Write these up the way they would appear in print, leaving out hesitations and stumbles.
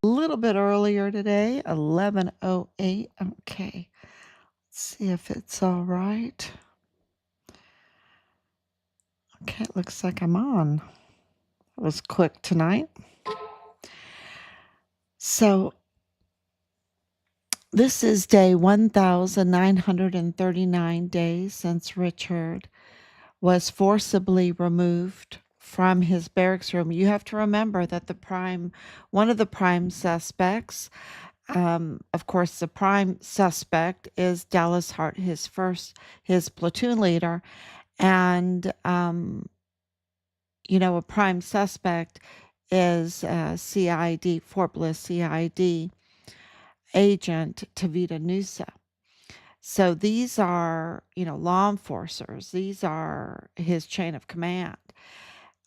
a little bit earlier today, 11:08. Okay, let's see if it's all right. Okay, it looks like I'm on. It was quick tonight. So this is day 1,939 days since Richard was forcibly removed from his barracks room. You have to remember that one of the prime suspects, of course, the prime suspect is Dallas Hart, his platoon leader, and a prime suspect is CID, Fort Bliss CID agent Tavita Nuusa. So these are, law enforcers. These are his chain of command.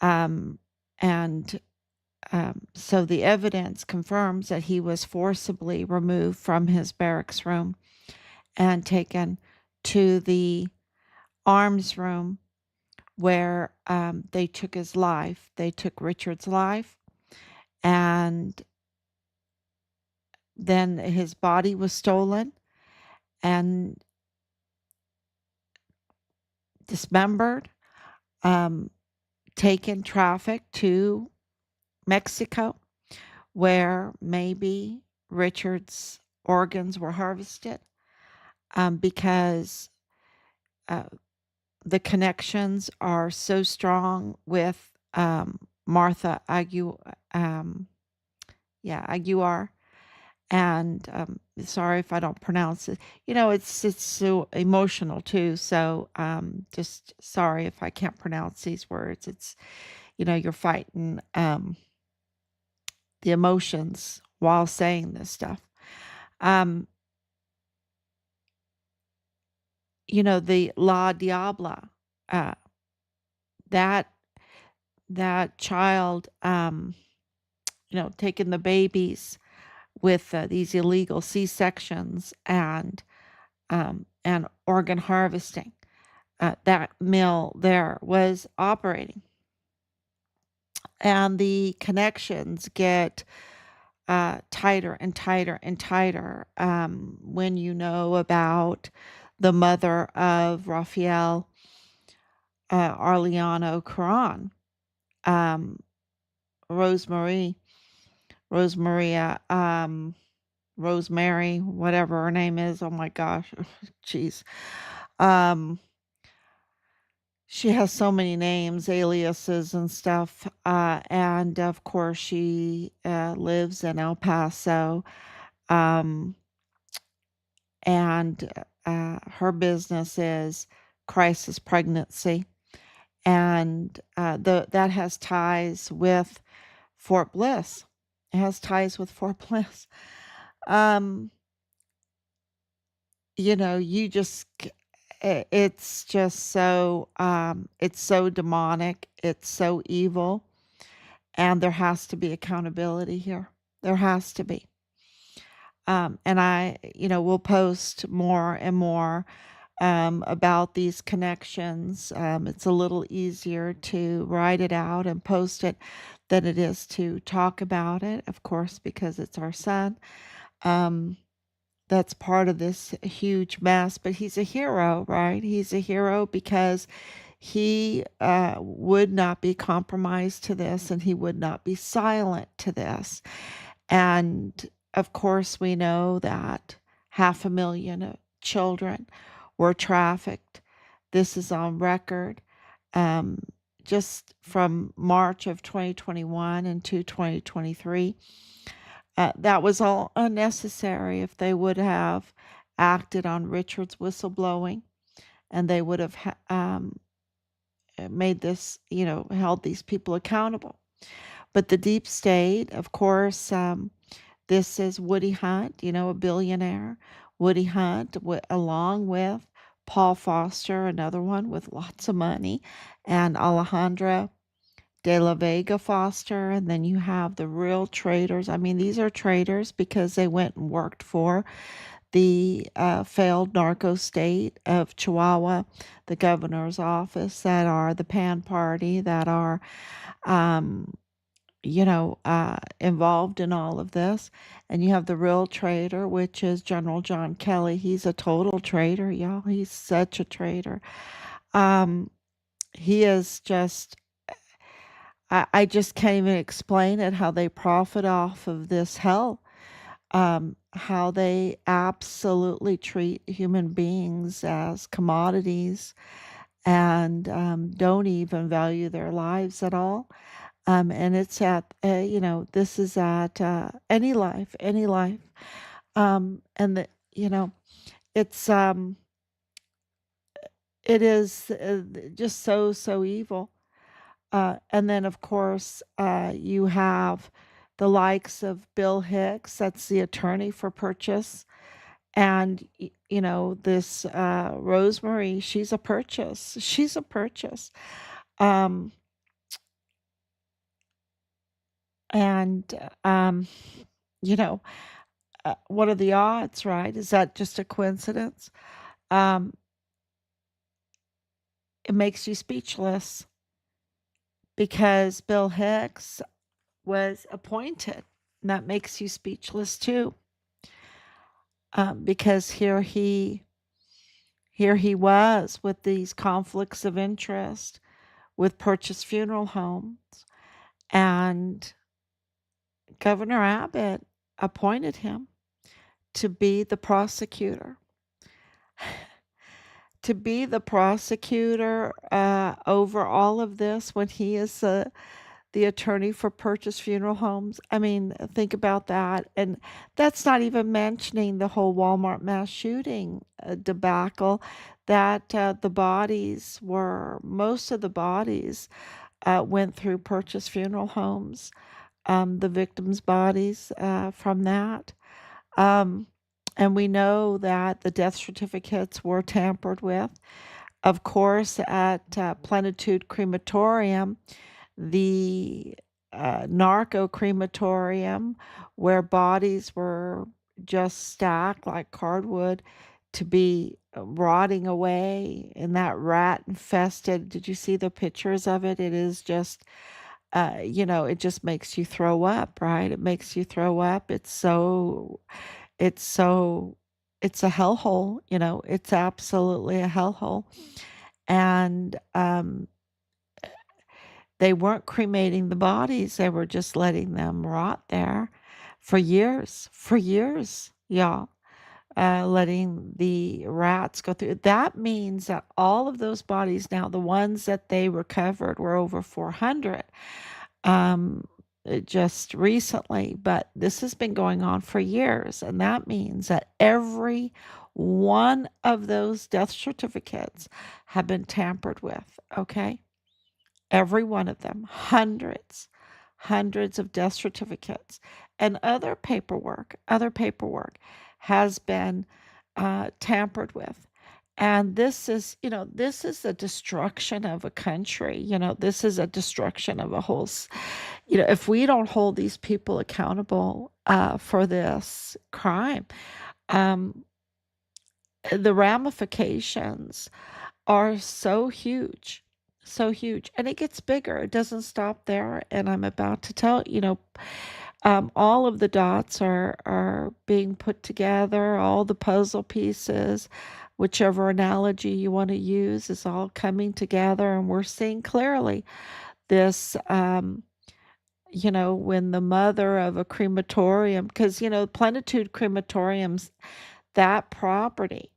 And so the evidence confirms that he was forcibly removed from his barracks room and taken to the arms room where they took his life. They took Richard's life, and then his body was stolen and dismembered, taken, trafficked to Mexico, where maybe Richard's organs were harvested, because the connections are so strong with Martha Aguiar. And sorry if I don't pronounce it. It's so emotional too. So just sorry if I can't pronounce these words. It's you're fighting the emotions while saying this stuff. The La Diabla, that child, taking the babies with these illegal C-sections and organ harvesting. That mill there was operating. And the connections get tighter and tighter and tighter when you know about the mother of Rafael Arellano Caron, Rosemary, Rosemary, whatever her name is. Oh my gosh. Jeez. She has so many names, aliases and stuff. And of course she lives in El Paso. And her business is crisis pregnancy. And that has ties with Fort Bliss. It has ties with Fort Bliss. It's just so, it's so demonic. It's so evil. And there has to be accountability here. There has to be. And I, will post more and more about these connections. It's a little easier to write it out and post it than it is to talk about it, of course, because it's our son. That's part of this huge mess, but he's a hero, right? He's a hero because he would not be compromised to this, and he would not be silent to this. And of course, we know that 500,000 children were trafficked. This is on record. Just from March of 2021 into 2023. That was all unnecessary. If they would have acted on Richard's whistleblowing, and they would have made this, held these people accountable. But the deep state, of course, this is Woody Hunt, a billionaire. Woody Hunt, along with Paul Foster, another one with lots of money, and Alejandra de la Vega Foster. And then you have the real traitors. I mean, these are traitors because they went and worked for the failed narco state of Chihuahua, the governor's office, that are the Pan Party, that are involved in all of this. And you have the real traitor, which is General John Kelly. He's a total traitor, y'all. He's such a traitor. Um, he is just, I just can't even explain it, how they profit off of this hell. How they absolutely treat human beings as commodities and don't even value their lives at all. And it's at, this is at any life, any life. And it's, it is just so, so evil. And then, of course, you have the likes of Bill Hicks, that's the attorney for purchase. And, this Rosemary, she's a purchase. She's a purchase. Um, and, you know, what are the odds, right? Is that just a coincidence? Um, it makes you speechless because Bill Hicks was appointed. And that makes you speechless too, because here he was with these conflicts of interest with Purchase Funeral Homes, and Governor Abbott appointed him to be the prosecutor. To be the prosecutor over all of this when he is the attorney for Purchase Funeral Homes. I mean, think about that. And that's not even mentioning the whole Walmart mass shooting debacle, that most of the bodies went through Purchase Funeral Homes, the victims' bodies from that. Um, and we know that the death certificates were tampered with. Of course, at Plenitude Crematorium, the narco crematorium, where bodies were just stacked like cardwood to be rotting away in that rat infested. Did you see the pictures of it? It is just, it just makes you throw up, right? It makes you throw up. It's so, it's a hellhole, it's absolutely a hellhole. And they weren't cremating the bodies, they were just letting them rot there for years, y'all. Letting the rats go through. That means that all of those bodies now, the ones that they recovered were over 400 um, just recently, but this has been going on for years. And that means that every one of those death certificates have been tampered with, okay? Every one of them, hundreds of death certificates and other paperwork has been tampered with. And this is a destruction of a country. This is a destruction of a whole, if we don't hold these people accountable for this crime, um, the ramifications are so huge, so huge. And it gets bigger. It doesn't stop there. And I'm about to tell, all of the dots are being put together, all the puzzle pieces, whichever analogy you want to use, is all coming together. And we're seeing clearly this, when the mother of a crematorium, because, Plenitude Crematoriums, that property,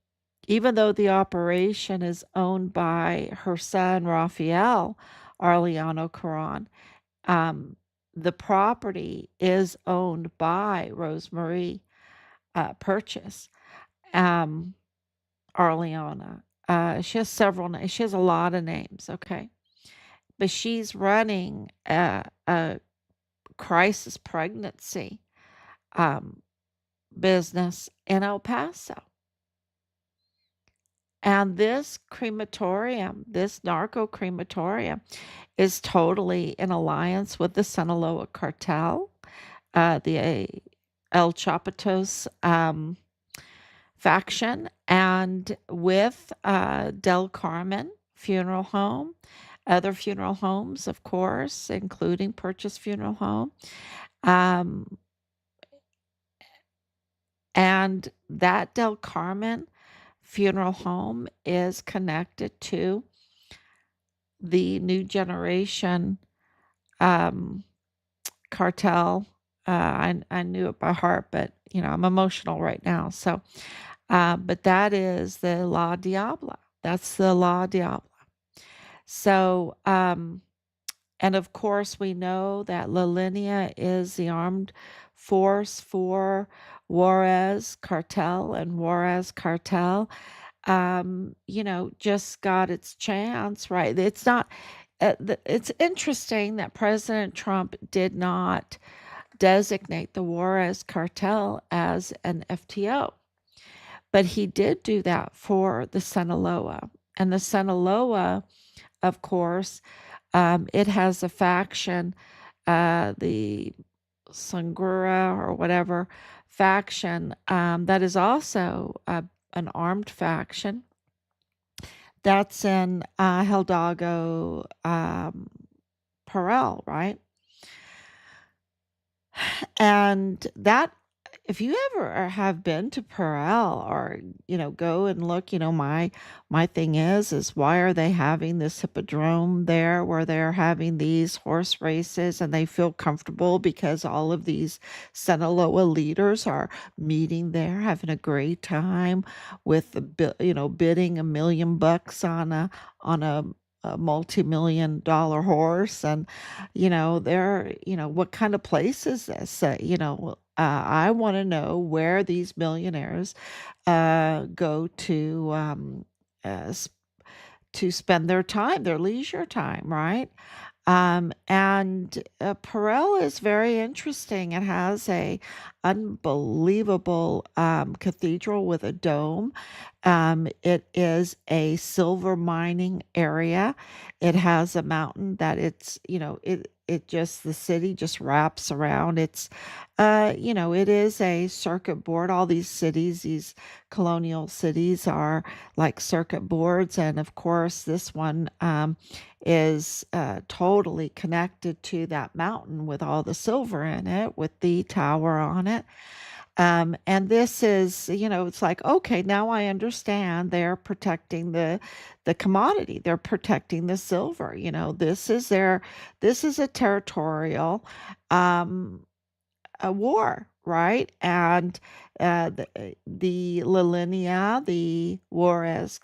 even though the operation is owned by her son, Raphael Arellano Caron, um, the property is owned by Rosemary Purchase Arellano. She has several names. She has a lot of names, okay? But she's running a crisis pregnancy um, business in El Paso. And this crematorium, this narco crematorium, is totally in alliance with the Sinaloa cartel, the El Chapitos faction, and with Del Carmen Funeral Home, Other funeral homes, of course, including Purchase Funeral Home. Um, and that Del Carmen Funeral Home is connected to the New Generation um, cartel. I knew it by heart, but I'm emotional right now. So, but that is the La Diabla. That's the La Diabla. So, and of course, we know that La Linea is the armed force for Juarez cartel, and Juarez cartel, just got its chance, right? It's not, it's interesting that President Trump did not designate the Juarez cartel as an FTO, but he did do that for the Sinaloa. And the Sinaloa, of course, it has a faction, the Sangura or whatever faction, that is also an armed faction. That's in Hidalgo, Perel, right? And that, if you ever have been to Perel or, go and look, my thing is why are they having this hippodrome there where they're having these horse races and they feel comfortable because all of these Sinaloa leaders are meeting there, having a great time with bidding $1 million on a multi-million dollar horse. And they're, what kind of place is this? I want to know where these millionaires go uh, s- to spend their time, their leisure time, right? And Perel is very interesting. It has a unbelievable cathedral with a dome. It is a silver mining area. It has a mountain that it just the city just wraps around. It is a circuit board. All these cities, these colonial cities, are like circuit boards, and of course, this one is totally connected to that mountain with all the silver in it, with the tower on it. And this is, it's like, okay, now I understand they're protecting the commodity. They're protecting the silver. This is a territorial um, a war, right? And the Lilinea, the Juarez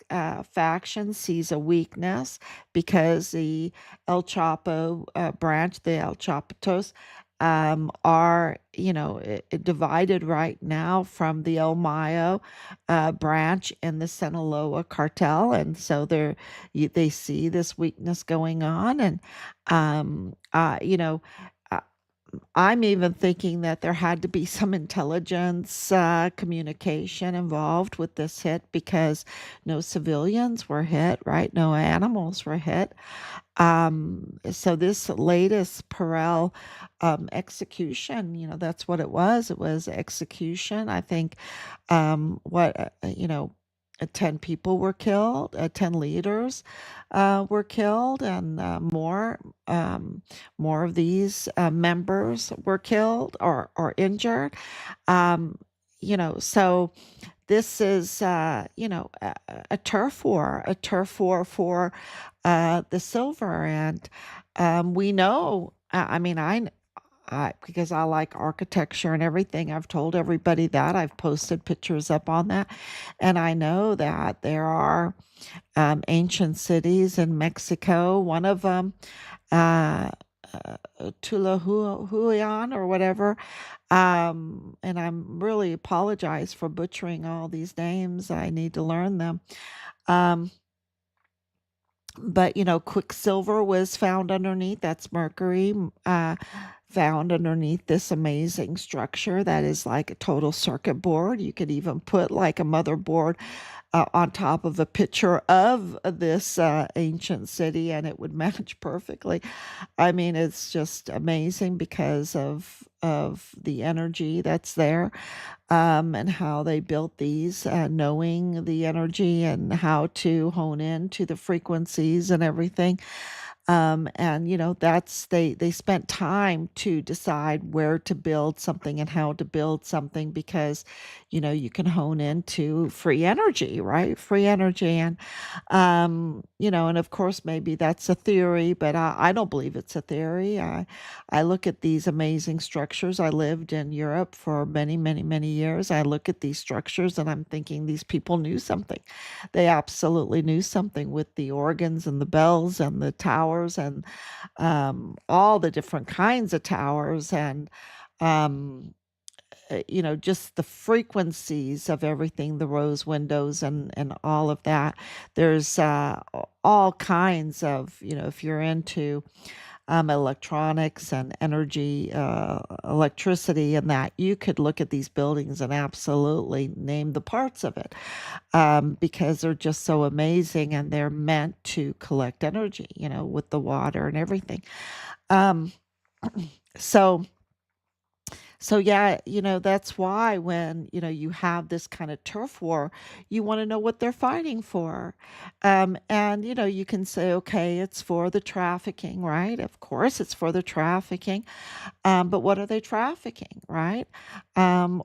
faction, sees a weakness because the El Chapo branch, the El Chapitos, are divided right now from the El Mayo branch in the Sinaloa cartel, and so they see this weakness going on, and um, uh, you know. uh, I'm even thinking that there had to be some intelligence communication involved with this hit because no civilians were hit, right? No animals were hit. So this latest Perel execution, that's what it was. It was execution. I think what you know 10 people were killed, 10 leaders were killed, and more of these members were killed or injured. um, so this is a turf war, for the silver. And we know, I mean, because I like architecture and everything, I've told everybody that. I've posted pictures up on that. And I know that there are ancient cities in Mexico. One of them, uh, Tulahuyan or whatever. And I'm really apologize for butchering all these names. I need to learn them. Um, but quicksilver was found underneath. That's mercury, found underneath this amazing structure that is like a total circuit board. You could even put like a motherboard on top of a picture of this ancient city, and it would match perfectly. I mean, it's just amazing because of the energy that's there, and how they built these, knowing the energy and how to hone in to the frequencies and everything. And they spent time to decide where to build something and how to build something, because you can hone into free energy, right? Free energy. And of course maybe that's a theory, but I don't believe it's a theory. I look at these amazing structures. I lived in Europe for many, many, many years. I look at these structures and I'm thinking these people knew something. They absolutely knew something with the organs and the bells and the towers, and all the different kinds of towers, and um, just the frequencies of everything, the rose windows and all of that. There's all kinds of, if you're into electronics and energy, electricity, and that, you could look at these buildings and absolutely name the parts of it, because they're just so amazing and they're meant to collect energy, with the water and everything. Um, so yeah, that's why when, you have this kind of turf war, you want to know what they're fighting for. And, you can say, okay, it's for the trafficking, right? Of course, it's for the trafficking. But what are they trafficking, right? And,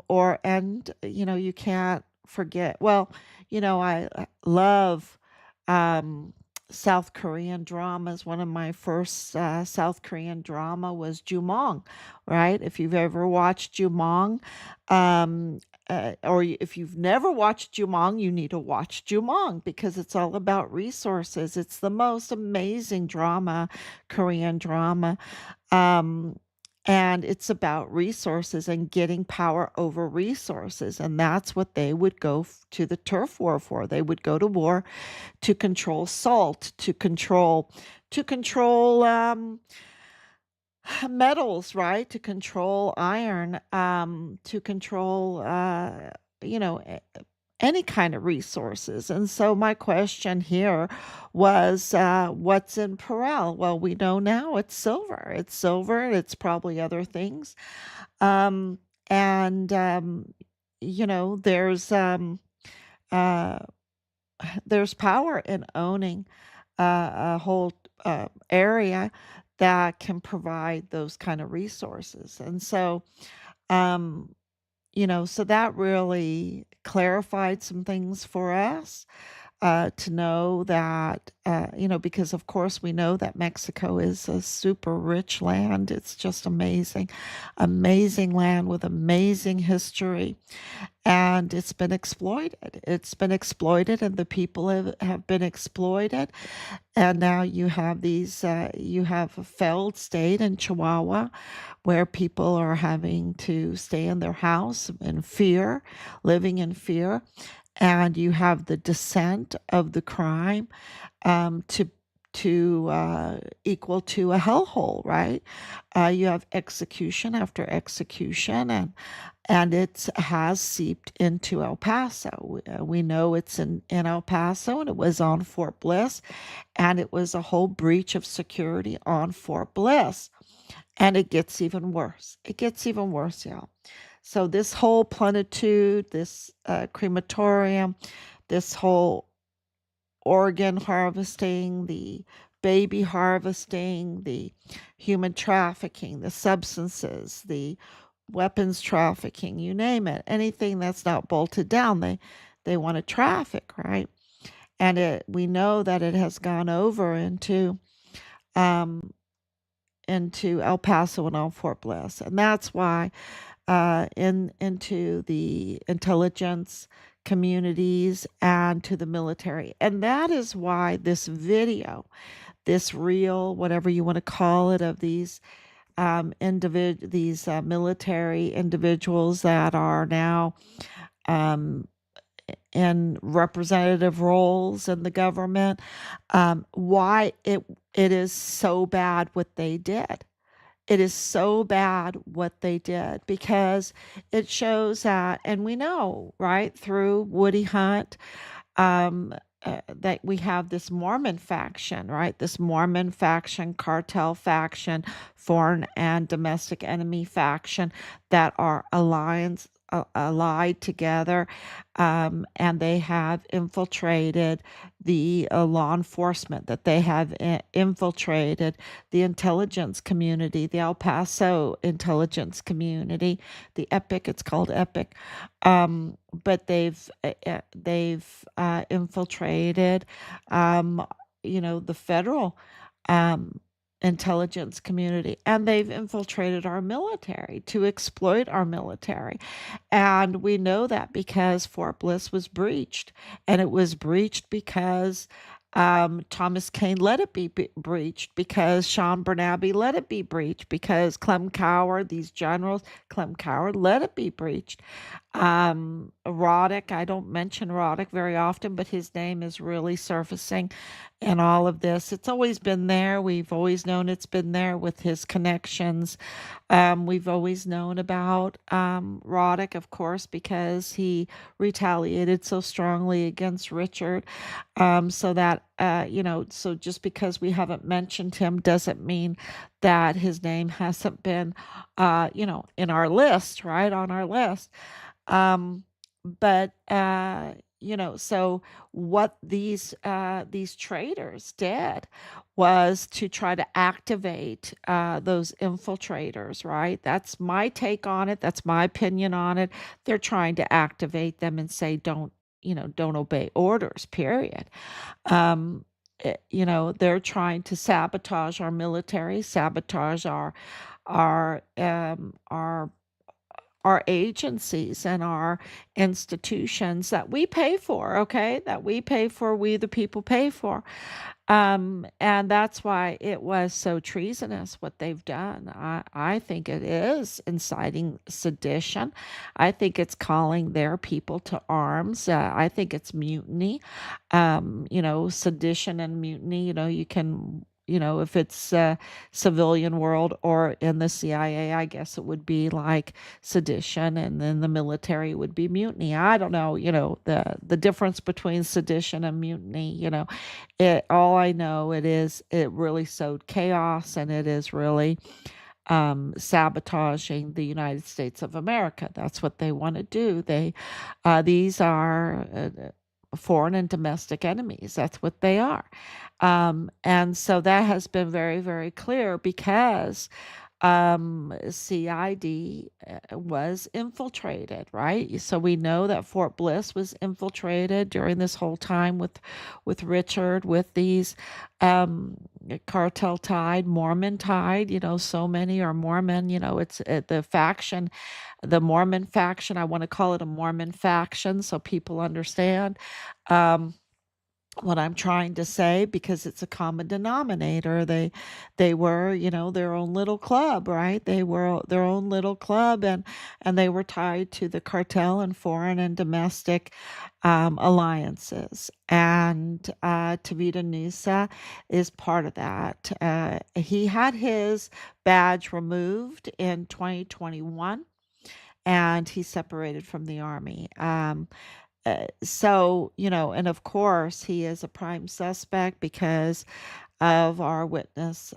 you can't forget. Well, I love um, South Korean dramas. One of my first South Korean drama was Jumong, right? If you've ever watched Jumong, um, if you've never watched Jumong, you need to watch Jumong, because it's all about resources. It's the most amazing drama, Korean drama. Um, and it's about resources and getting power over resources. And that's what they would go to the turf war for. They would go to war to control salt, to control metals, right? To control iron, to control, you know, a- any kind of resources. And so my question here was, what's in Perel? Well, we know now it's silver. It's silver. It's probably other things. Um, and there's uh, there's power in owning a whole area that can provide those kind of resources. And so, um, so that really clarified some things for us, to know that, because of course we know that Mexico is a super rich land. It's just amazing, amazing land with amazing history, and it's been exploited. It's been exploited, and the people have been exploited. And now you have a failed state in Chihuahua, where people are having to stay in their house in fear, living in fear. And you have the descent of the crime, to equal to a hellhole, right? You have execution after execution, and it has seeped into El Paso. We know it's in El Paso, and it was on Fort Bliss, and it was a whole breach of security on Fort Bliss. And it gets even worse. It gets even worse, y'all. So this whole plenitude, this crematorium, this whole organ harvesting, the baby harvesting, the human trafficking, the substances, the weapons trafficking, you name it, anything that's not bolted down, they want to traffic, right? And we know that it has gone over um, into El Paso and on Fort Bliss, and that's why into the intelligence communities and to the military. And that is why this video, this reel, whatever you want to call it, of these military individuals that are now um, in representative roles in the government, why it is so bad what they did. It is so bad what they did, because it shows that, and we know, right, through Woody Hunt, um, that we have this Mormon faction, right? This Mormon faction, cartel faction, foreign and domestic enemy faction, that are allied together, and they have infiltrated the law enforcement, that they have infiltrated the intelligence community, the El Paso intelligence community, the Epic, it's called Epic. But they've infiltrated, um, the federal um, intelligence community, and they've infiltrated our military to exploit our military. And we know that because Fort Bliss was breached, and it was breached because Thomas Kane let it be breached, because Sean Bernabe let it be breached, because Clem Coward, these generals, Clem Coward let it be breached. Roddick, I don't mention Roddick very often, but his name is really surfacing in all of this. It's always been there. We've always known it's been there with his connections. We've always known about Roddick, of course, because he retaliated so strongly against Richard. So that, so just because we haven't mentioned him doesn't mean that his name hasn't been, in our list, right? On our list. Um, but so what these traders did was to try to activate those infiltrators, right? That's my take on it. That's my opinion on it. They're trying to activate them and say, don't obey orders, period. They're trying to sabotage our military, sabotage our our agencies and our institutions that we pay for, okay? That we pay for, we the people pay for. And that's why it was so treasonous what they've done. I think it is inciting sedition. I think it's calling their people to arms. I think it's mutiny. Sedition and mutiny, you can, if it's civilian world or in the CIA, I guess it would be like sedition, and then the military would be mutiny. I don't know, the difference between sedition and mutiny, all I know it really sowed chaos, and it is really sabotaging the United States of America. That's what they want to do. These are foreign and domestic enemies. That's what they are. And so that has been very, very clear because CID was infiltrated, right? So we know that Fort Bliss was infiltrated during this whole time with Richard, with these um, cartel tied, Mormon tied. So many are Mormon. It's the faction, the Mormon faction. I want to call it a Mormon faction so people understand. Um, what I'm trying to say, because it's a common denominator. They were, their own little club, right? They were their own little club, and they were tied to the cartel and foreign and domestic alliances. And Tavita Nuusa is part of that. He had his badge removed in 2021, and he separated from the army. And of course, he is a prime suspect because of our witness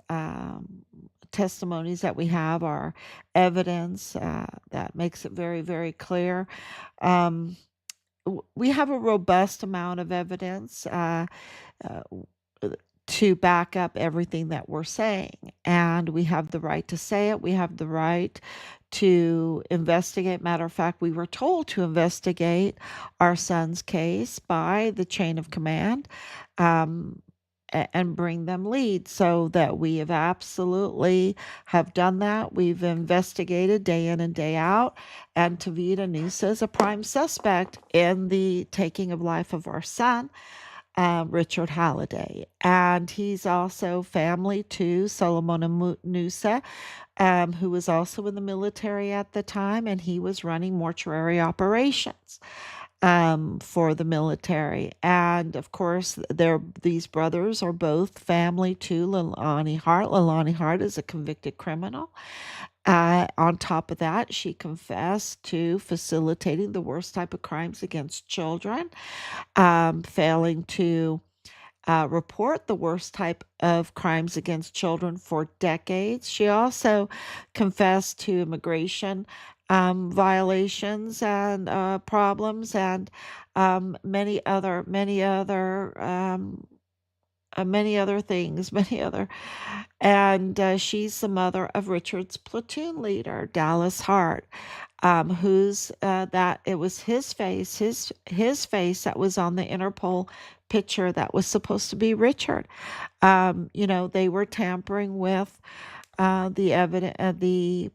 testimonies that we have, our evidence that makes it very, very clear. Um, we have a robust amount of evidence. Uh, to back up everything that we're saying. And we have the right to say it. We have the right to investigate. Matter of fact, we were told to investigate our son's case by the chain of command, um, and bring them leads, so that we have absolutely have done that. We've investigated day in and day out, and Tavita Nuusa is a prime suspect in the taking of life of our son, Richard Halliday. And he's also family to Solomon Nuusa, who was also in the military at the time, and he was running mortuary operations for the military. And of course, these brothers are both family to Leilani Hart. Leilani Hart is a convicted criminal. On top of that, she confessed to facilitating the worst type of crimes against children, failing to report the worst type of crimes against children for decades. She also confessed to immigration violations and problems, and many other things, many other. And she's the mother of Richard's platoon leader, Dallas Hart, who's that it was his face that was on the Interpol picture that was supposed to be Richard. They were tampering with the evidence,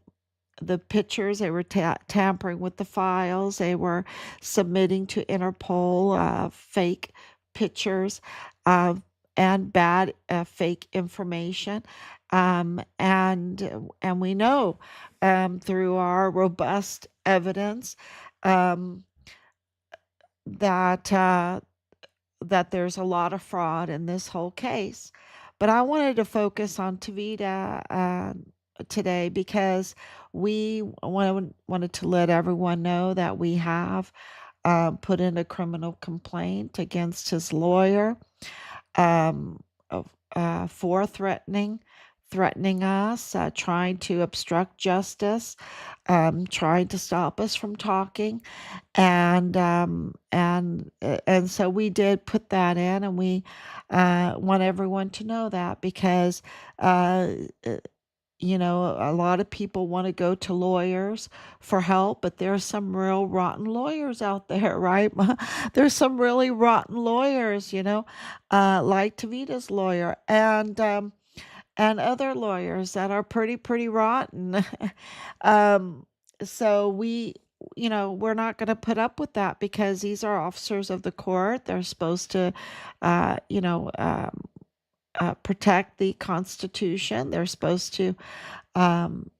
the pictures. They were tampering with the files. They were submitting to Interpol fake pictures uh, and bad fake information. And we know through our robust evidence um, that that there's a lot of fraud in this whole case. But I wanted to focus on Tavita today because we wanted to let everyone know that we have put in a criminal complaint against his lawyer um, for threatening us, trying to obstruct justice, trying to stop us from talking, and so we did put that in, and we want everyone to know that because uh, uh, a lot of people want to go to lawyers for help, but there's some real rotten lawyers out there, right? There's some really rotten lawyers, like Tavita's lawyer, and other lawyers that are pretty rotten. um, so we're not going to put up with that because these are officers of the court. They're supposed to, uh, you know, um, protect the Constitution. They're supposed to, um,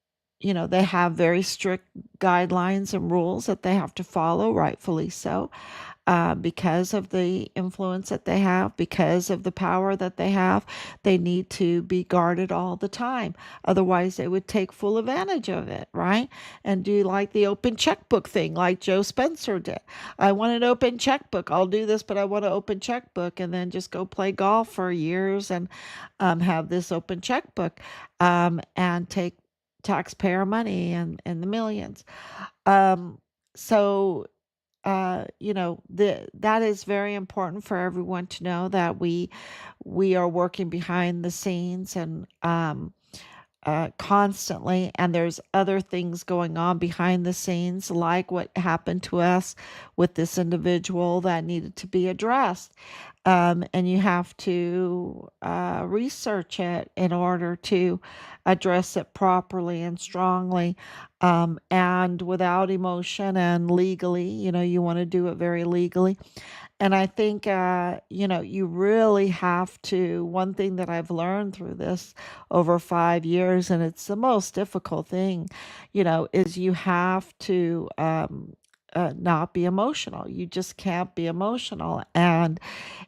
they have very strict guidelines and rules that they have to follow, rightfully so, because of the influence that they have, because of the power that they have. They need to be guarded all the time. Otherwise, they would take full advantage of it, right? And do like the open checkbook thing, like Joe Spencer did. I want an open checkbook. I'll do this, but I want an open checkbook, and then just go play golf for years and have this open checkbook and take taxpayer money and the millions. Um, so that is very important for everyone to know that we are working behind the scenes and constantly, and there's other things going on behind the scenes, like what happened to us with this individual that needed to be addressed. And you have to research it in order to address it properly and strongly, and without emotion and legally. You want to do it very legally. And I think, you really have to. One thing that I've learned through this over 5 years, and it's the most difficult thing, is you have to not be emotional. You just can't be emotional. And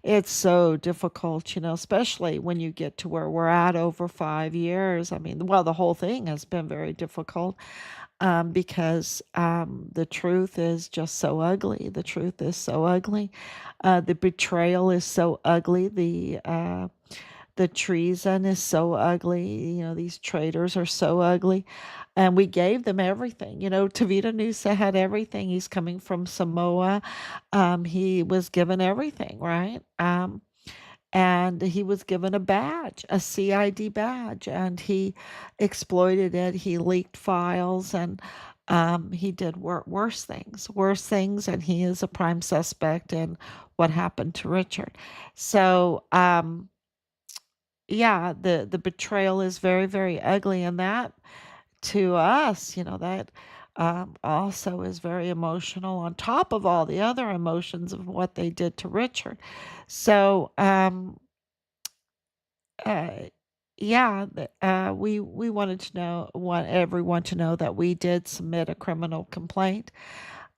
it's so difficult, especially when you get to where we're at over 5 years. I mean, well, the whole thing has been very difficult because the truth is just so ugly. The truth is so ugly. The betrayal is so ugly. The treason is so ugly. These traitors are so ugly. And we gave them everything. Tavita Nuusa had everything. He's coming from Samoa. He was given everything, right? And he was given a badge, a CID badge, and he exploited it. He leaked files, and he did worse things, and he is a prime suspect in what happened to Richard. So, yeah, the betrayal is very, very ugly, and that to us, that also is very emotional on top of all the other emotions of what they did to Richard. So, uh, yeah, we want everyone to know that we did submit a criminal complaint.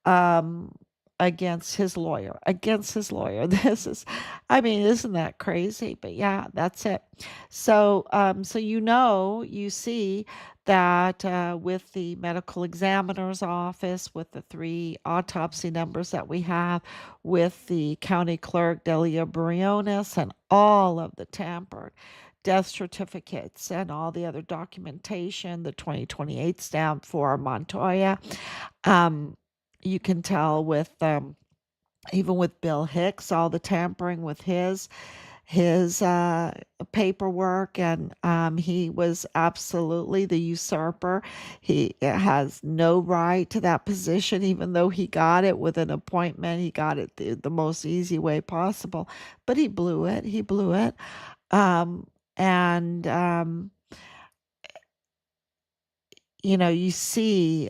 Um, against his lawyer, against his lawyer. This is, I mean, isn't that crazy? But yeah, that's it. So, you see that with the medical examiner's office, with the three autopsy numbers that we have, with the county clerk Delia Briones, and all of the tampered death certificates and all the other documentation, the 2028 stamp for Montoya. Um, you can tell with even with Bill Hicks, all the tampering with his paperwork, and he was absolutely the usurper. He has no right to that position, even though he got it with an appointment. He got it the most easy way possible, but he blew it. He blew it. Um, and you see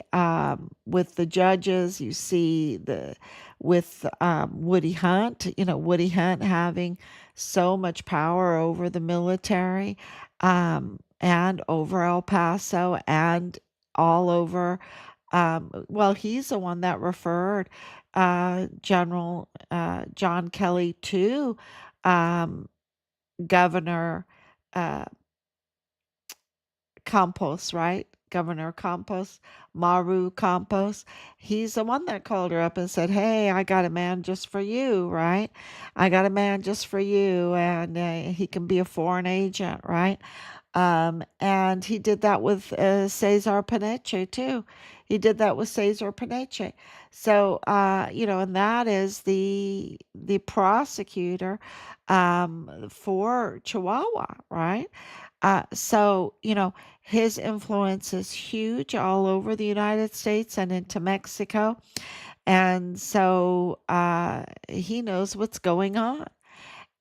with the judges, you see the with Woody Hunt, Woody Hunt having so much power over the military, and over El Paso, and all over. Well, he's the one that referred General John Kelly to um, Governor. Uh, Campos, right? Governor Campos, Maru Campos. He's the one that called her up and said, "Hey, I got a man just for you, right? I got a man just for you, and he can be a foreign agent, right?" And he did that with Cesar Paneche too. He did that with Cesar Paneche. So, and that is the prosecutor for Chihuahua, right? So, his influence is huge all over the United States and into Mexico. And so he knows what's going on.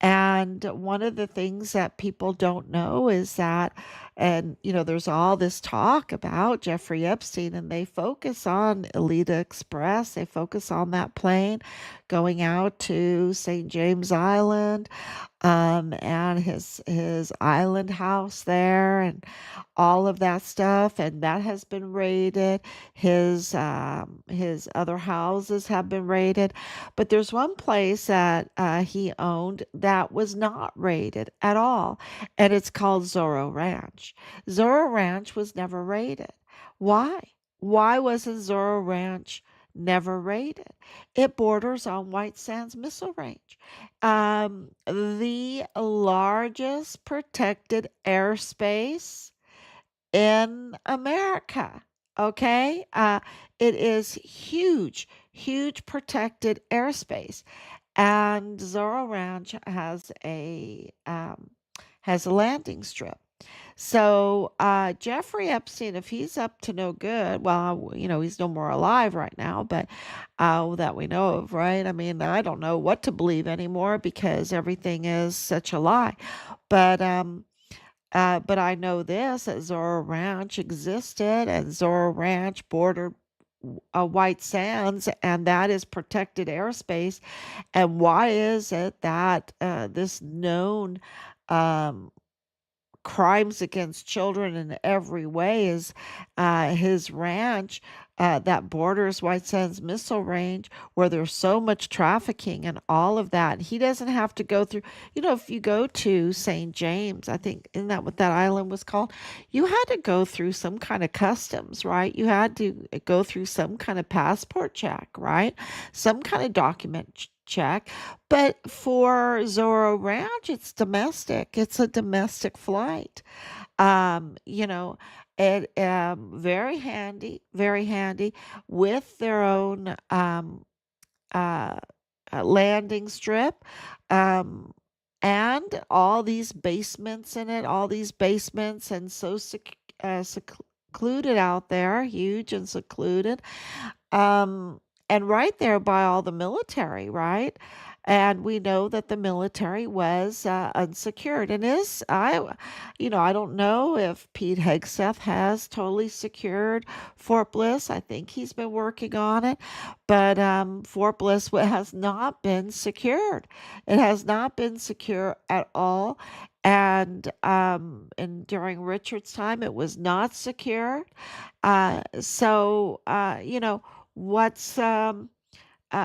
And one of the things that people don't know is that, and there's all this talk about Jeffrey Epstein, and they focus on Elita Express. They focus on that plane going out to St. James Island, and his island house there, and all of that stuff, and that has been raided. His other houses have been raided, but there's one place that he owned that was not raided at all, and it's called Zorro Ranch. Zorro Ranch was never raided. Why? Why wasn't Zorro Ranch never raided? It borders on White Sands Missile Range, the largest protected airspace in America. Okay, it is huge, huge protected airspace, and Zorro Ranch has a landing strip. So Jeffrey Epstein, if he's up to no good, well, he's no more alive right now, but that we know of, right? I mean, I don't know what to believe anymore because everything is such a lie. But I know this, that Zorro Ranch existed, and Zorro Ranch bordered White Sands, and that is protected airspace. And why is it that this known um, crimes against children in every way is his ranch that borders White Sands Missile Range, where there's so much trafficking and all of that. He doesn't have to go through, if you go to St. James, I think, isn't that what that island was called? You had to go through some kind of customs, right? You had to go through some kind of passport check, right? Some kind of document check. But for Zorro Ranch, it's domestic. It's a domestic flight. You know, it very handy with their own uh, landing strip, um, and all these basements in it, all these basements, and so secluded out there, huge and secluded, and right there by all the military, right? And we know that the military was unsecured, and I don't know if Pete Hegseth has totally secured Fort Bliss. I think he's been working on it, but Fort Bliss has not been secured. It has not been secure at all. And during Richard's time, it was not secured. So, what's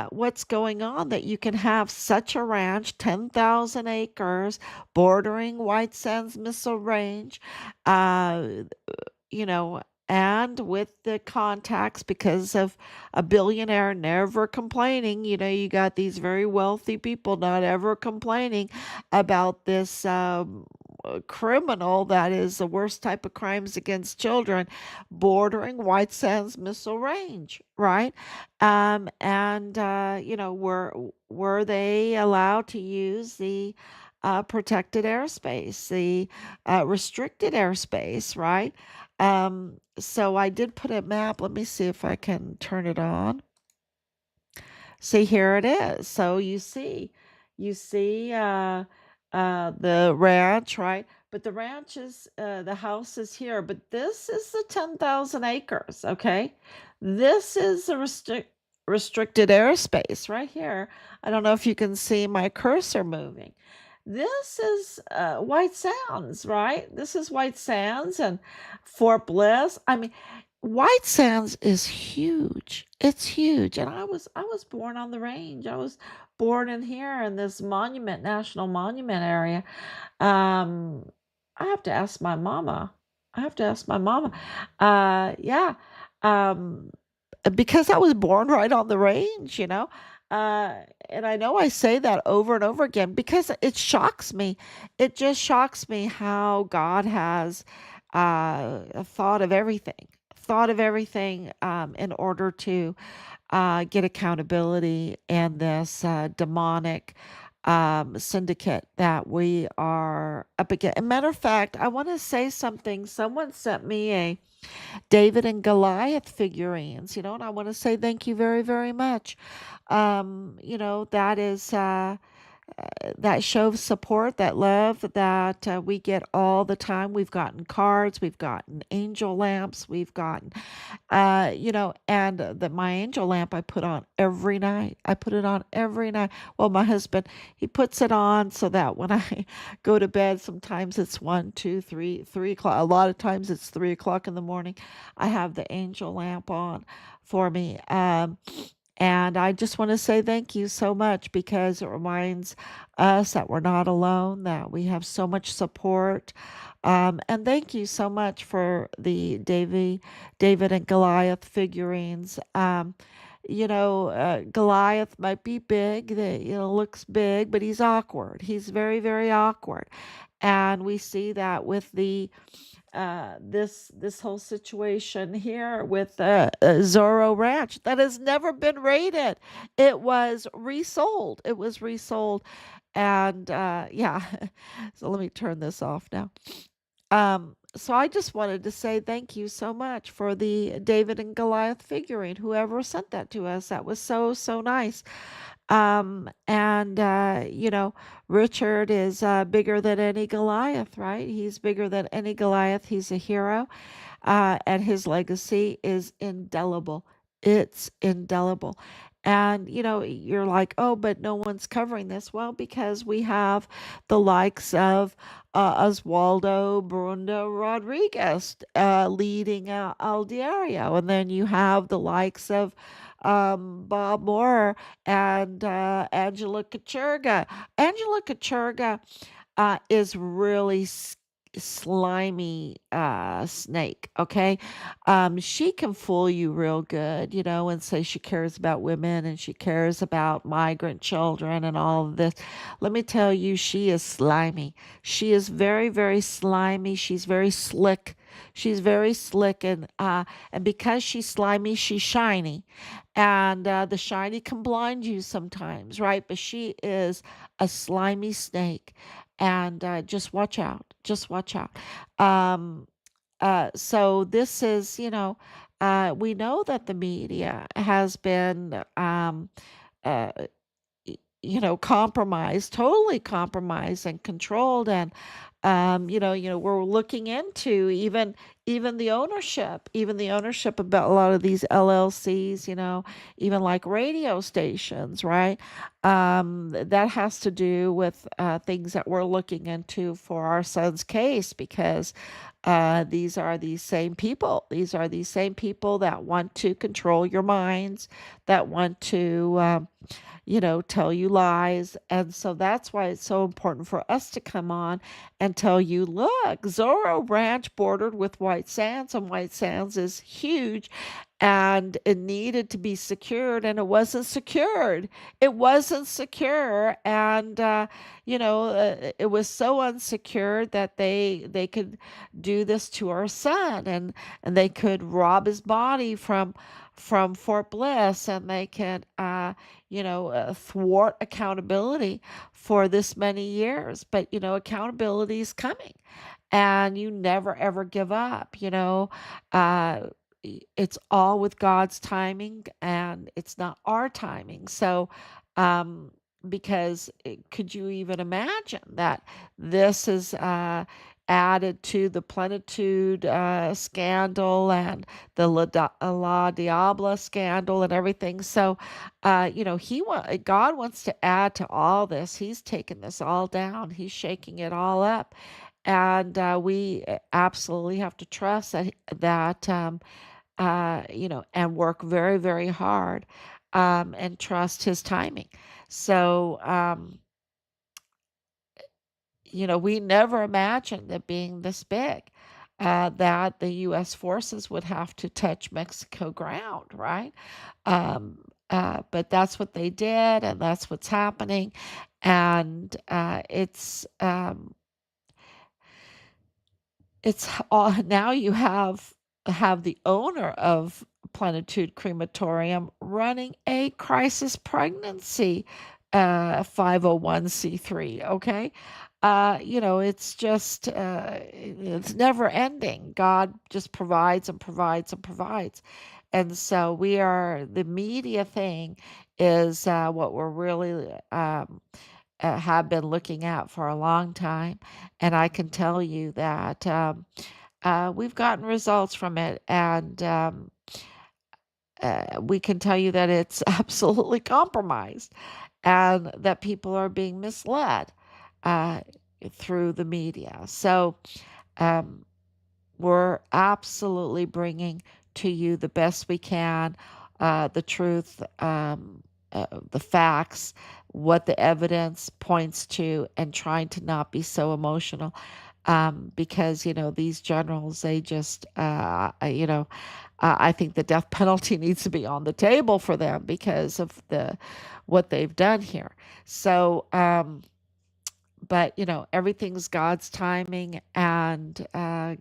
what's going on that you can have such a ranch, 10,000 acres, bordering White Sands Missile Range, uh, you know, and with the contacts because of a billionaire never complaining. You got these very wealthy people not ever complaining about this criminal that is the worst type of crimes against children bordering White Sands Missile Range, right? And were they allowed to use the protected airspace, the restricted airspace, right? So I did put a map. Let me see if I can turn it on. See, here it is. So you see the ranch, right? But the ranch is the house is here, but this is the 10,000 acres, okay? This is the restricted airspace right here. I don't know if you can see my cursor moving. This is White Sands, right? This is White Sands and Fort Bliss. I mean, White Sands is huge. It's huge. And I was born on the range. I was born in here in this monument, national monument area. Um, I have to ask my mama. I have to ask my mama. Yeah. Um, because I was born right on the range. Uh, and I know I say that over and over again because it shocks me. It just shocks me how God has thought of everything in order to get accountability and this demonic syndicate that we are up against. As a matter of fact, I want to say something. Someone sent me a David and Goliath figurines, and I want to say thank you very, very much. That is that shows support, that love that we get all the time. We've gotten cards, we've gotten angel lamps, we've gotten, and that my angel lamp I put on every night. I put it on every night. Well, my husband, he puts it on so that when I go to bed, sometimes it's 1, 2, 3 o'clock. A lot of times it's 3 o'clock in the morning. I have the angel lamp on for me. And I just want to say thank you so much because it reminds us that we're not alone, that we have so much support. And thank you so much for the David and Goliath figurines. Goliath might be big, looks big, but he's awkward. He's very, very awkward. And we see that with this whole situation here with Zorro Ranch that has never been raided. It was resold. It was resold, and yeah. So let me turn this off now. So I just wanted to say thank you so much for the David and Goliath figurine. Whoever sent that to us, that was so so nice. And Richard is bigger than any Goliath, right? He's bigger than any Goliath. He's a hero, and his legacy is indelible. It's indelible. And you're like, oh, but no one's covering this. Well, because we have the likes of Oswaldo Brunda Rodriguez leading El Diario, and then you have the likes of Bob Moore and Angela Kachurga. Angela Kachurga is really slimy snake. Okay, she can fool you real good, and say she cares about women and she cares about migrant children and all of this. Let me tell you, she is slimy. She is very, very slimy. She's very slick. She's very slick, and because she's slimy, she's shiny, and the shiny can blind you sometimes, right? But she is a slimy snake, and just watch out. Just watch out. Um, so this is, we know that the media has been, uh, compromised, totally compromised and controlled, and we're looking into even the ownership about a lot of these LLCs, even like radio stations, right? That has to do with things that we're looking into for our son's case because these are these same people. These are these same people that want to control your minds, that want to tell you lies. And so that's why it's so important for us to come on and tell you, look, Zorro Ranch bordered with White Sands, and White Sands is huge and it needed to be secured, and it wasn't secured. It wasn't secure. And, it was so unsecured that they could do this to our son, and they could rob his body from Fort Bliss, and they could thwart accountability for this many years. But, accountability is coming, and you never ever give up. Uh, it's all with God's timing, and it's not our timing. So, um, because could you even imagine that this is added to the plenitude scandal and the La Diabla scandal and everything? So, God wants to add to all this. He's taking this all down. He's shaking it all up, and we absolutely have to trust that and work very, very hard, and trust his timing. So, we never imagined it being this big, that the U.S. forces would have to touch Mexico ground, right? But that's what they did, and that's what's happening. And it's all now you have the owner of Plenitude Crematorium running a crisis pregnancy 501c3. Okay. It's just it's never ending. God just provides and provides and provides. And so the media thing is what we're really have been looking at for a long time. And I can tell you that we've gotten results from it, and we can tell you that it's absolutely compromised, and that people are being misled uh, through the media. So, um, we're absolutely bringing to you the best we can, the truth, the facts, what the evidence points to, and trying to not be so emotional. Because, these generals, they just, I think the death penalty needs to be on the table for them because of what they've done here. So, but everything's God's timing, and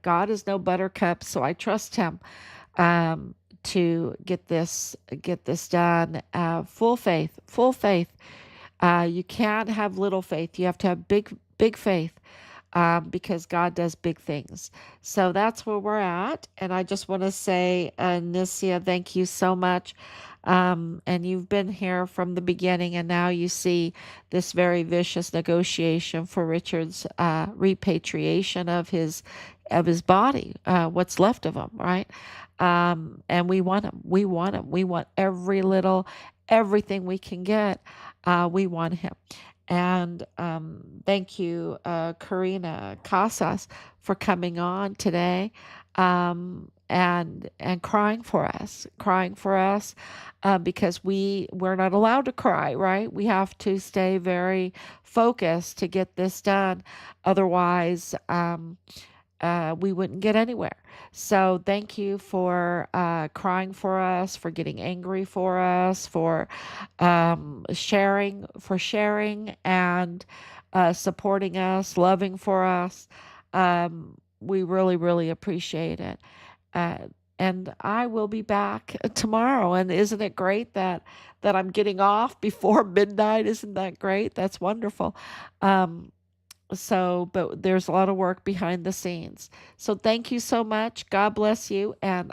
God is no buttercup, so I trust Him um, to get this done. Full faith, full faith. You can't have little faith. You have to have big faith, because God does big things. So that's where we're at. And I just want to say, Nisia, thank you so much. And you've been here from the beginning, and now you see this very vicious negotiation for Richard's repatriation of his body, what's left of him, right? And we want him. We want him. We want everything we can get. We want him. And thank you, Karina Casas, for coming on today, and crying for us, because we're not allowed to cry, right? We have to stay very focused to get this done. Otherwise, we wouldn't get anywhere. So thank you for crying for us, for getting angry for us, for sharing and supporting us, loving for us. We really, really appreciate it. Uh, and I will be back tomorrow. And isn't it great that I'm getting off before midnight? Isn't that great? That's wonderful. Um, but there's a lot of work behind the scenes. So thank you so much. God bless you. And